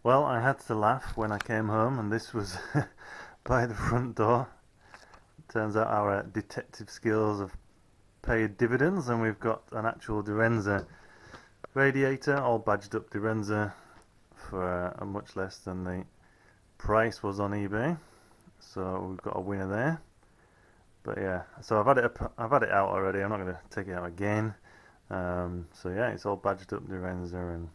Well, I had to laugh when I came home, and this was by the front door. Turns out our detective skills have paid dividends, and we've got an actual Direnza radiator, all badged up Direnza, for much less than the price was on eBay. So we've got a winner there. But yeah, so I've had it out already. I'm not going to take it out again. So yeah, it's all badged up Direnza and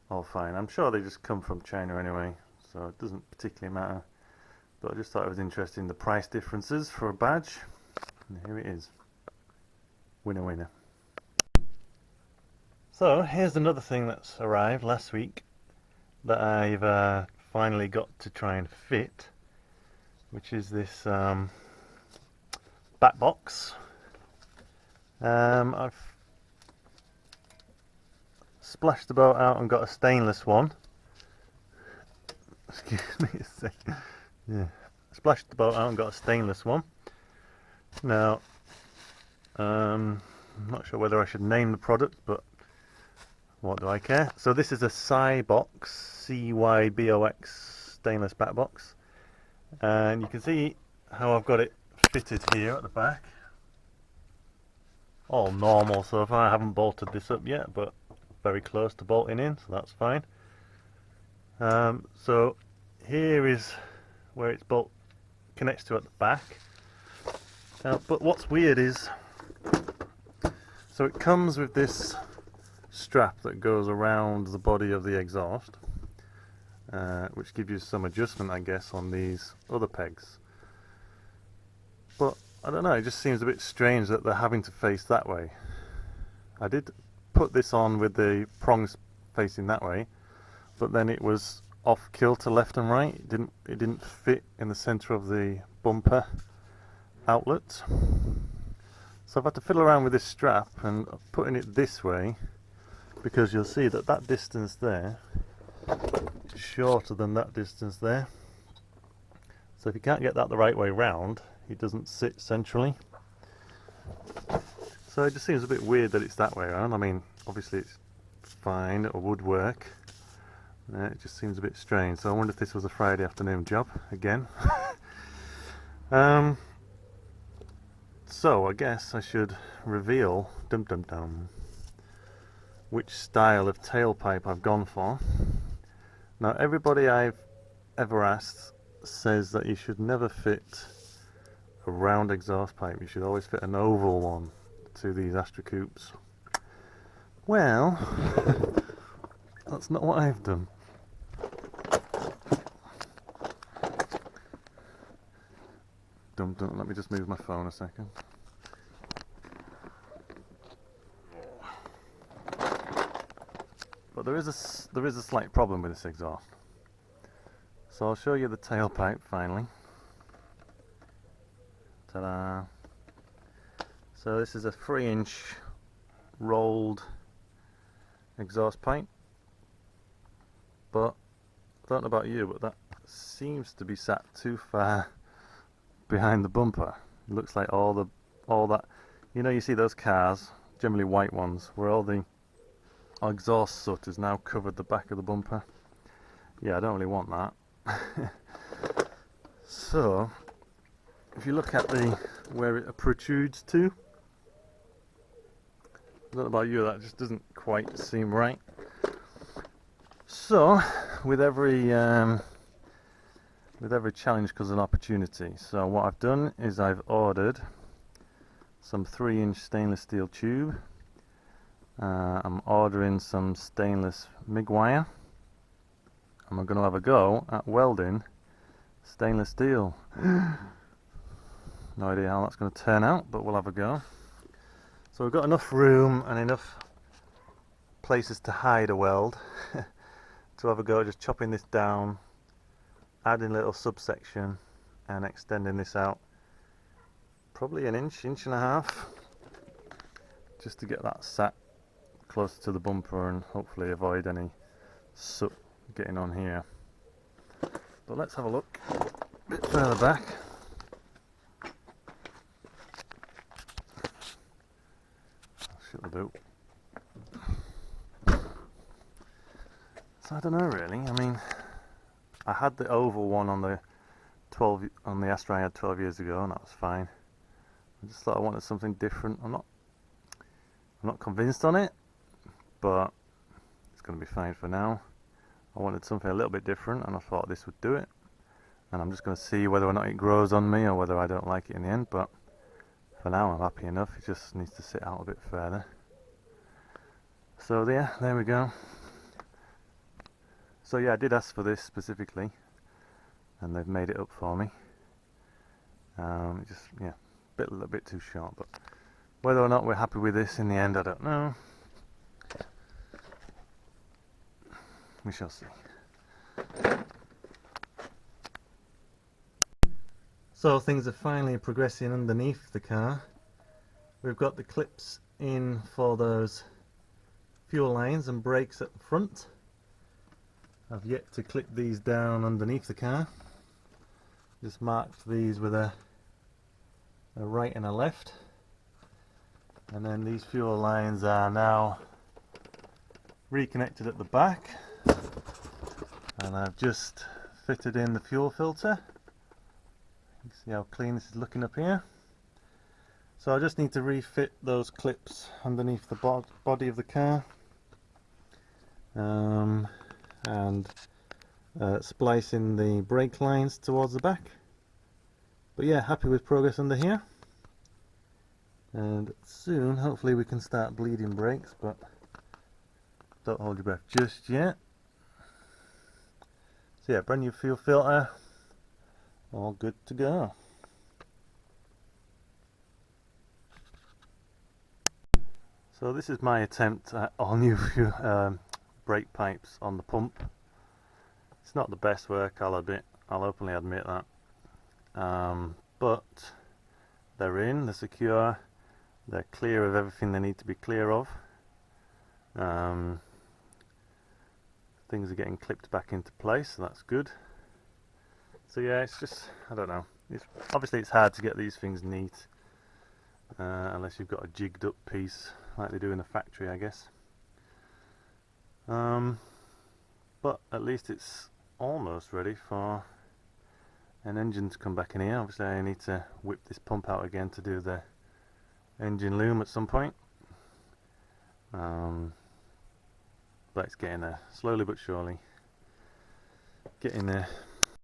all fine. I'm sure they just come from China anyway, so it doesn't particularly matter. But I just thought it was interesting, the price differences for a badge. And here it is. Winner, winner. So here's another thing that's arrived last week that I've finally got to try and fit, which is this bat box. I've splashed the boat out and got a stainless one. Excuse me a second. Yeah, splashed the boat out and got a stainless one. Now, I'm not sure whether I should name the product, but what do I care? So this is a Cybox, CYBOX stainless bat box, and you can see how I've got it fitted here at the back. All normal so far. I haven't bolted this up yet, but very close to bolting in, so that's fine. So here is where its bolt connects to at the back. But what's weird is, so it comes with this strap that goes around the body of the exhaust, which gives you some adjustment, I guess, on these other pegs. But I don't know, it just seems a bit strange that they're having to face that way. I did put this on with the prongs facing that way, but then it was off kilter left and right. It didn't fit in the center of the bumper outlet. So I've had to fiddle around with this strap and putting it this way, because you'll see that that distance there is shorter than that distance there. So if you can't get that the right way round, it doesn't sit centrally. So it just seems a bit weird that it's that way around. I mean, obviously it's fine, it would work. It just seems a bit strange. So I wonder if this was a Friday afternoon job again. So I guess I should reveal which style of tailpipe I've gone for. Now everybody I've ever asked says that you should never fit a round exhaust pipe. You should always fit an oval one to these Astra coupes. Well, that's not what I've done. Let me just move my phone a second. But there is a slight problem with this exhaust. So I'll show you the tailpipe finally. Ta-da! So this is a 3-inch rolled exhaust pipe. But I don't know about you, but that seems to be sat too far behind the bumper. It looks like all that, you know, you see those cars, generally white ones, where all the exhaust soot has now covered the back of the bumper. Yeah, I don't really want that. So if you look at where it protrudes to, I don't know about you, that just doesn't quite seem right. So with every challenge comes an opportunity. So what I've done is I've ordered some 3-inch stainless steel tube. I'm ordering some stainless MIG wire, and I'm going to have a go at welding stainless steel. No idea how that's going to turn out, but we'll have a go. So we've got enough room and enough places to hide a weld to have a go at just chopping this down, adding a little subsection and extending this out probably an inch and a half, just to get that sat closer to the bumper and hopefully avoid any soot getting on here. But let's have a look a bit further back. Shut the boot. So I don't know really. I mean, I had the oval one on the Astra I had 12 years ago, and that was fine. I just thought I wanted something different. I'm not convinced on it, but it's going to be fine for now. I wanted something a little bit different, and I thought this would do it. And I'm just going to see whether or not it grows on me, or whether I don't like it in the end. But for now, I'm happy enough. It just needs to sit out a bit further. So yeah, there we go. So yeah, I did ask for this specifically, and they've made it up for me. It just, yeah, a little bit too short, but whether or not we're happy with this in the end, I don't know. We shall see. So things are finally progressing underneath the car. We've got the clips in for those fuel lines and brakes at the front. I've yet to clip these down underneath the car. Just marked these with a right and a left. And then these fuel lines are now reconnected at the back. And I've just fitted in the fuel filter. You can see how clean this is looking up here. So I just need to refit those clips underneath the body of the car. And splice in the brake lines towards the back. But yeah, happy with progress under here. And soon, hopefully, we can start bleeding brakes, but don't hold your breath just yet. So yeah, brand new fuel filter, all good to go. So this is my attempt at all new brake pipes on the pump. It's not the best work, I'll openly admit that. But they're in, they're secure, they're clear of everything they need to be clear of. Things are getting clipped back into place, so that's good. So yeah, it's just, I don't know. Obviously it's hard to get these things neat, unless you've got a jigged up piece like they do in a factory, I guess. But at least it's almost ready for an engine to come back in here. Obviously I need to whip this pump out again to do the engine loom at some point. But it's getting there, slowly but surely. Getting there.